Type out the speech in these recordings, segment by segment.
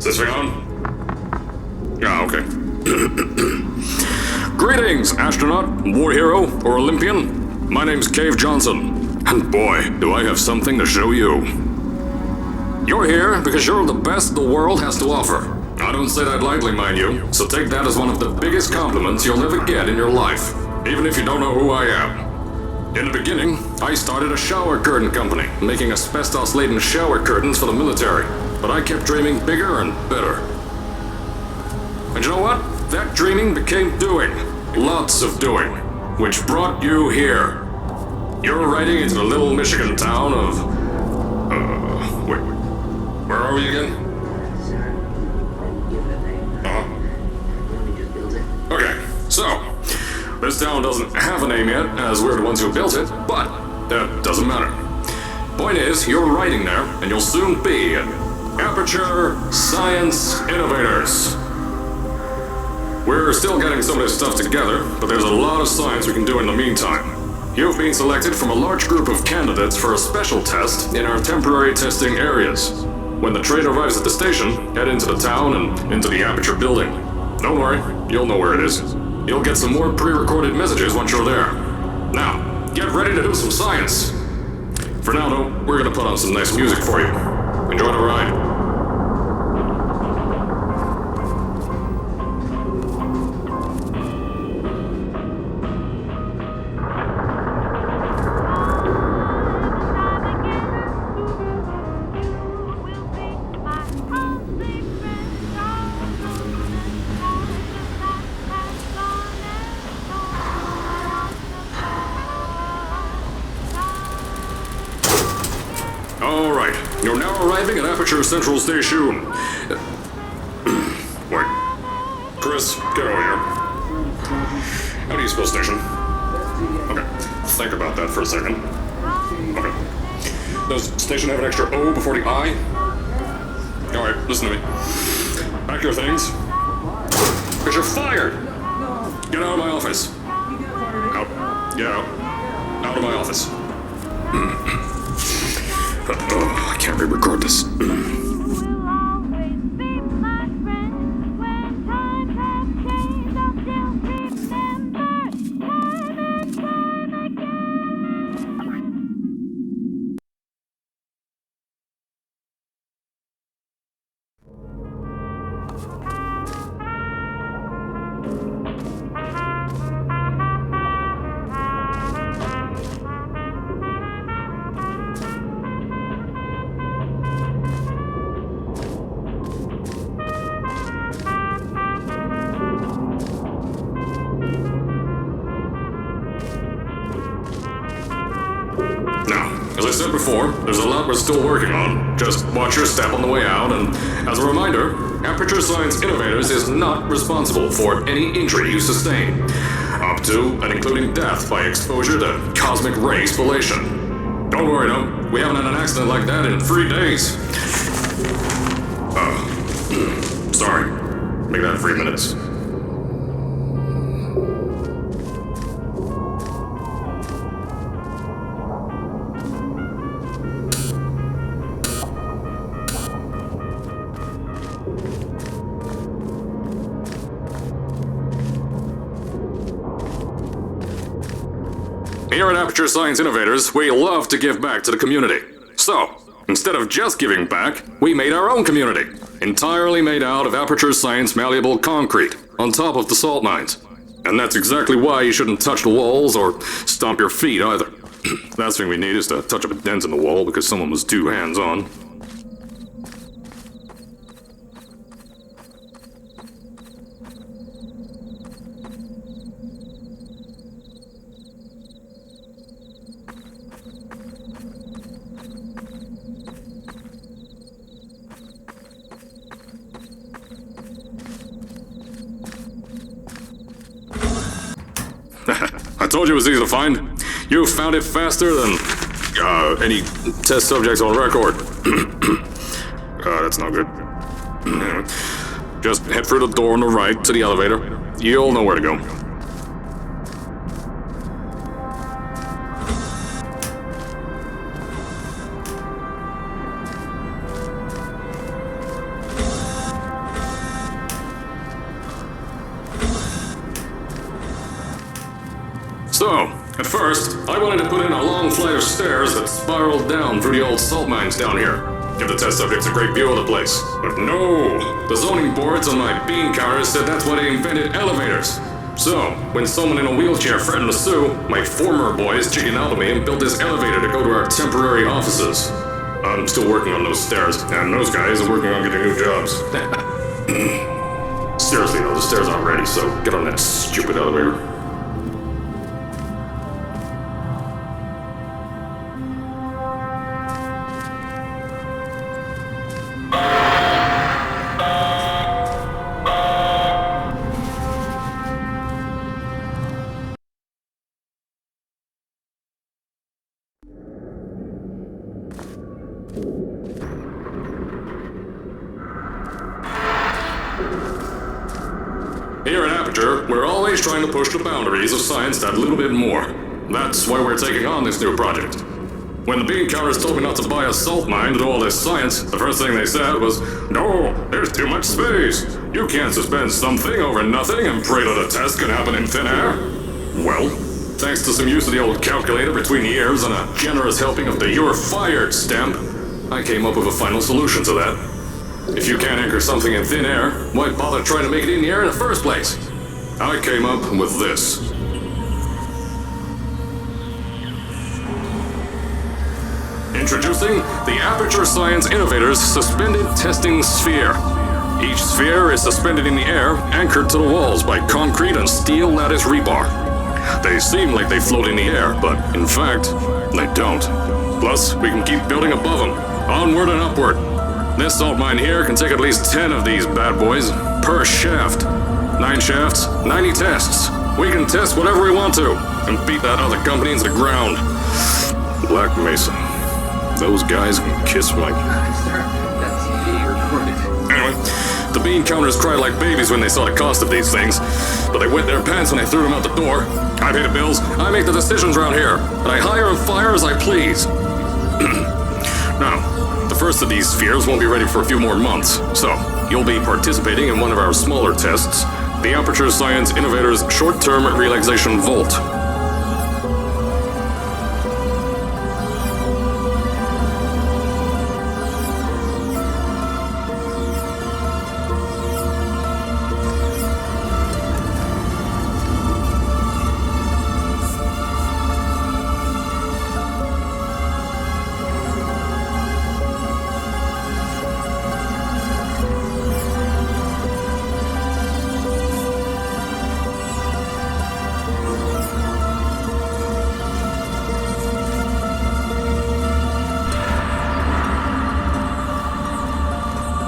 this thing on? Ah, okay. Greetings, astronaut, war hero, or Olympian. My name's Cave Johnson, and boy, do I have something to show you. You're here because you're the best the world has to offer. I don't say that lightly, mind you, so take that as one of the biggest compliments you'll ever get in your life, even if you don't know who I am. In the beginning, I started a shower curtain company, making asbestos-laden shower curtains for the military, but I kept dreaming bigger and better. And you know what? That dreaming became doing. Lots of doing. Which brought you here. You're riding into the little Michigan town of... wait. Where are we again? Okay, so... this town doesn't have a name yet, as we're the ones who built it, but that doesn't matter. Point is, you're riding there, and you'll soon be at Aperture Science Innovators. We're still getting some of this stuff together, but there's a lot of science we can do in the meantime. You've been selected from a large group of candidates for a special test in our temporary testing areas. When the train arrives at the station, head into the town and into the Aperture building. Don't worry, you'll know where it is. You'll get some more pre-recorded messages once you're there. Now, get ready to do some science. For now, though, we're gonna put on some nice music for you. Enjoy the ride. Alright, you're now arriving at Aperture Central Station. Wait. Chris, get over here. How do you spell station? Okay, think about that for a second. Okay. Does station have an extra O before the I? Alright, listen to me. Pack your things. Because you're fired! Get out of my office. Out. Get out. Out of my office. I can't re-record this. As I said before, there's a lot we're still working on. Just watch your step on the way out, and as a reminder, Aperture Science Innovators is not responsible for any injury you sustain, up to and including death by exposure to cosmic ray spallation. Don't worry though, we haven't had an accident like that in 3 days. Sorry. Make that 3 minutes. Here at Aperture Science Innovators, we love to give back to the community. So, instead of just giving back, we made our own community, entirely made out of Aperture Science malleable concrete, on top of the salt mines. And that's exactly why you shouldn't touch the walls or stomp your feet either. Last thing we need is to touch up a dent in the wall because someone was too hands-on. I told you it was easy to find. You found it faster than any test subjects on record. That's not good. Just head through the door on the right to the elevator. You'll know where to go. So, at first, I wanted to put in a long flight of stairs that spiraled down through the old salt mines down here. Give the test subjects a great view of the place. But no! The zoning boards on my bean counters said that's why they invented elevators. So, when someone in a wheelchair threatened to sue, my former boys chickened out of me and built this elevator to go to our temporary offices. I'm still working on those stairs, and those guys are working on getting new jobs. Seriously though, the stairs aren't ready, so get on that stupid elevator. Here at Aperture, we're always trying to push the boundaries of science that little bit more. That's why we're taking on this new project. When the bean counters told me not to buy a salt mine to do all this science, the first thing they said was, "No, there's too much space. You can't suspend something over nothing and pray that a test can happen in thin air." Well, thanks to some use of the old calculator between the ears and a generous helping of the "you're fired" stamp, I came up with a final solution to that. If you can't anchor something in thin air, why bother trying to make it in the air in the first place? I came up with this. Introducing the Aperture Science Innovators Suspended Testing Sphere. Each sphere is suspended in the air, anchored to the walls by concrete and steel lattice rebar. They seem like they float in the air, but in fact, they don't. Plus, we can keep building above them, onward and upward. This salt mine here can take at least 10 of these bad boys per shaft. 9 shafts, 90 tests. We can test whatever we want to and beat that other company into the ground. Black Mesa. Those guys can kiss my... Anyway, the bean counters cried like babies when they saw the cost of these things, but they wet their pants when I threw them out the door. I pay the bills, I make the decisions around here, and I hire and fire as I please. Now, the first of these spheres won't be ready for a few more months, so you'll be participating in one of our smaller tests, the Aperture Science Innovators Short-Term Relaxation Volt.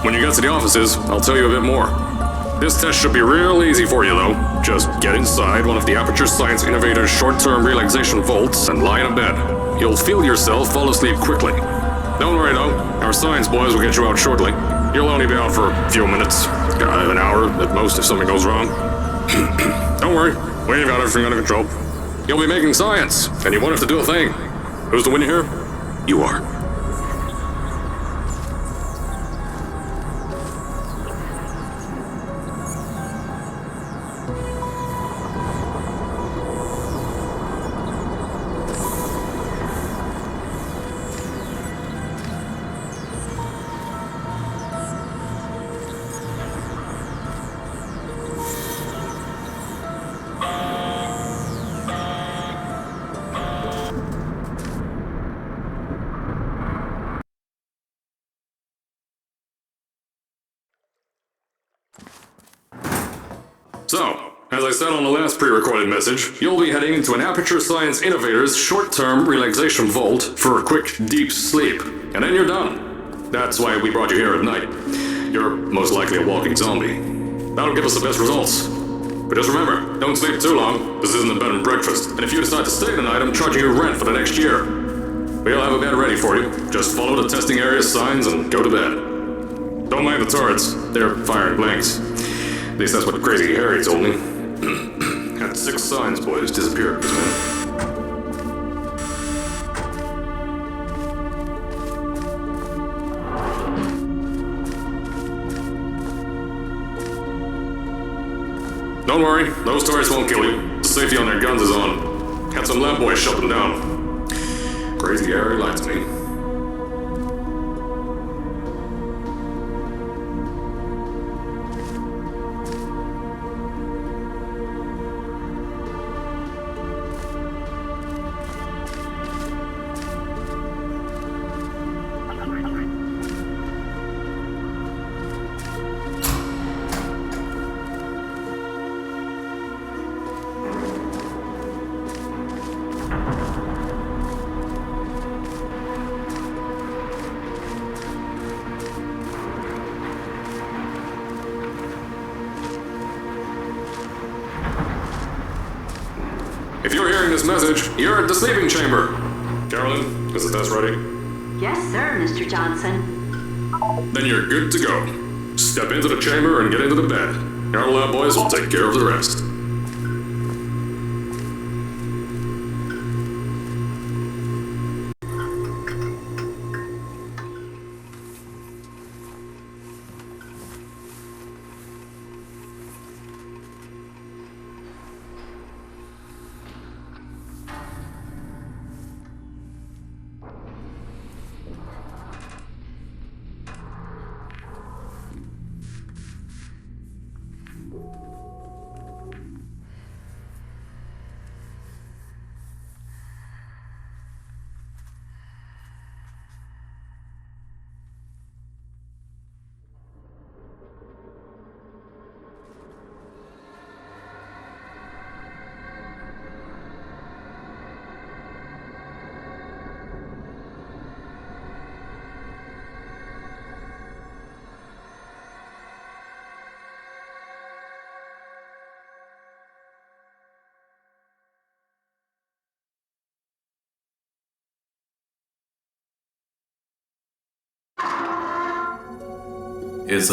When you get to the offices, I'll tell you a bit more. This test should be real easy for you, though. Just get inside one of the Aperture Science Innovators short-term relaxation vaults and lie in a bed. You'll feel yourself fall asleep quickly. Don't worry, though. Our science boys will get you out shortly. You'll only be out for a few minutes. An hour at most if something goes wrong. Don't worry. We've got everything under control. You'll be making science, and you won't have to do a thing. Who's the winner here? You are. So, as I said on the last pre-recorded message, you'll be heading into an Aperture Science Innovators short-term relaxation vault for a quick, deep sleep. And then you're done. That's why we brought you here at night. You're most likely a walking zombie. That'll give us the best results. But just remember, don't sleep too long. This isn't a bed and breakfast. And if you decide to stay tonight, I'm charging you rent for the next year. We'll have a bed ready for you. Just follow the testing area signs and go to bed. Don't mind the turrets. They're firing blanks. At least that's what Crazy Harry told me. Had 6 signs boys disappear this minute. Don't worry, those turrets won't kill you. The safety on their guns is on. Had some lab boys shut them down. Crazy area lied to me. If you're hearing this message, you're at the sleeping chamber. Carolyn, is the test ready? Yes, sir, Mr. Johnson. Then you're good to go. Step into the chamber and get into the bed. Our lab boys will take care of the rest. Is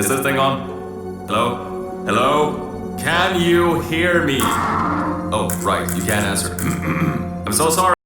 this thing on? Hello? Hello? Can you hear me? Oh, right, you can't answer. I'm so sorry.